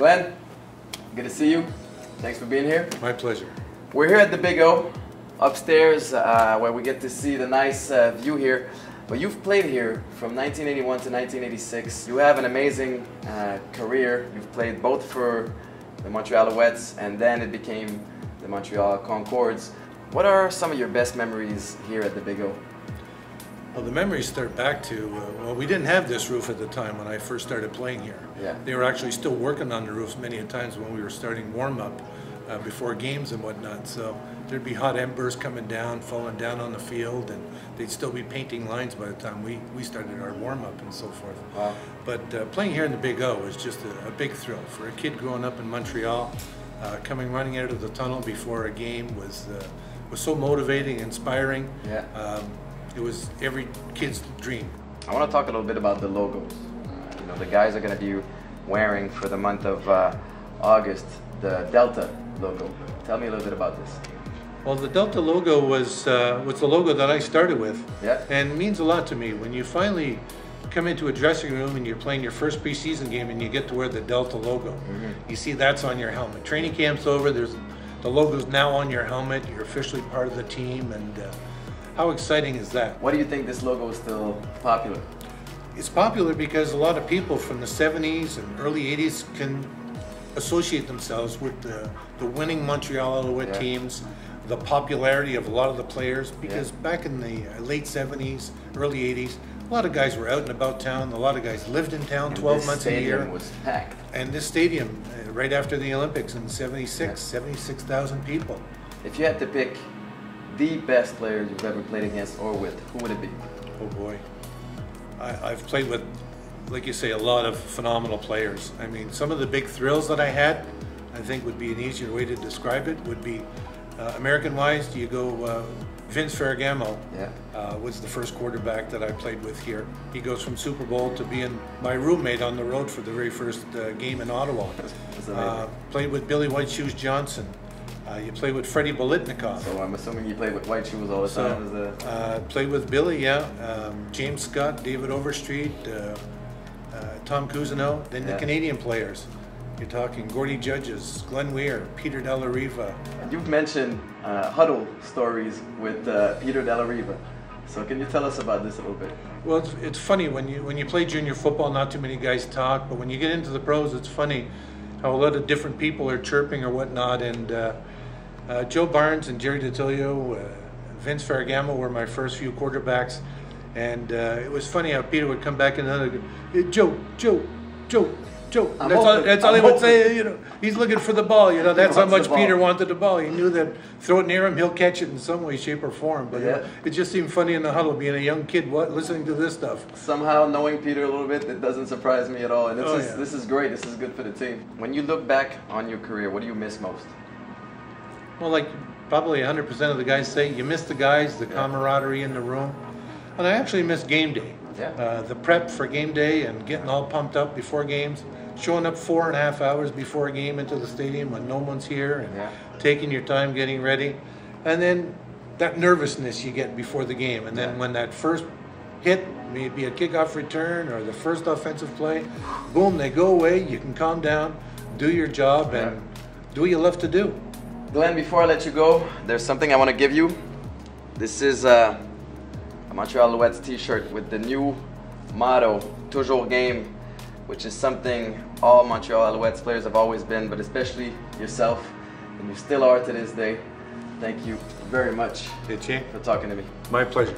Glenn, good to see you. Thanks for being here. My pleasure. We're here at the Big O, upstairs, where we get to see the nice view here. But you've played here from 1981 to 1986. You have an amazing career. You've played both for the Montreal Alouettes and then it became the Montreal Concords. What are some of your best memories here at the Big O? Well, the memories start back to, well, we didn't have this roof at the time when I first started playing here. Yeah. They were actually still working on the roofs many a times when we were starting warm-up before games and whatnot. So there'd be hot embers coming down, falling down on the field, and they'd still be painting lines by the time we started our warm-up and so forth. Wow. But playing here in the Big O was just a big thrill. For a kid growing up in Montreal, running out of the tunnel before a game was so motivating, inspiring. Yeah. It was every kid's dream. I want to talk a little bit about the logos. You know, the guys are going to be wearing for the month of August the Delta logo. Tell me a little bit about this. Well, the Delta logo was the logo that I started with. Yeah. And it means a lot to me. When you finally come into a dressing room and you're playing your first preseason game and you get to wear the Delta logo, you see that's on your helmet. Training camp's over, the logo's now on your helmet, you're officially part of the team, and how exciting is that? Why do you think this logo is still popular? It's popular because a lot of people from the 70s and early 80s can associate themselves with the winning Montreal Alouette teams, the popularity of a lot of the players, because back in the late 70s, early 80s, a lot of guys were out and about town, a lot of guys lived in town 12 months a year. This stadium was packed. And this stadium, right after the Olympics in 76, 76,000 people. If you had to pick the best players you've ever played against or with, who would it be? Oh boy. I've played with, like you say, a lot of phenomenal players. I mean, some of the big thrills that I had, I think would be an easier way to describe it, would be American-wise, you go Vince Ferragamo was the first quarterback that I played with here. He goes from Super Bowl to being my roommate on the road for the very first game in Ottawa. Played with Billy White Shoes Johnson. You play with Freddie Bolitnikoff. So I'm assuming you played with White Shoes all the time. Played with Billy, James Scott, David Overstreet, Tom Cousineau. Then the Canadian players. You're talking Gordy Judges, Glenn Weir, Peter Dellariva. You've mentioned huddle stories with Peter Dellariva. So can you tell us about this a little bit? Well, it's funny when you play junior football. Not too many guys talk, but when you get into the pros, it's funny how a lot of different people are chirping or whatnot. And Joe Barnes and Jerry DiTilio, Vince Ferragamo were my first few quarterbacks, and it was funny how Peter would come back and Joe. That's all he would say. You know, he's looking for the ball. You know, that's how much Peter wanted the ball. He knew that throw it near him, he'll catch it in some way, shape, or form. But it just seemed funny in the huddle, being a young kid listening to this stuff. Somehow knowing Peter a little bit, it doesn't surprise me at all. And this is great. This is good for the team. When you look back on your career, what do you miss most? Well, like probably 100% of the guys say, you miss the guys, the camaraderie in the room. And I actually miss game day. The prep for game day and getting all pumped up before games, showing up 4.5 hours before a game into the stadium when no one's here, and taking your time getting ready. And then that nervousness you get before the game. And then when that first hit, maybe a kickoff return or the first offensive play, boom, they go away, you can calm down, do your job, and do what you love to do. Glenn, before I let you go, there's something I want to give you. This is a Montreal Alouettes t-shirt with the new motto, Toujours Game, which is something all Montreal Alouettes players have always been, but especially yourself, and you still are to this day. Thank you very much for talking to me. My pleasure.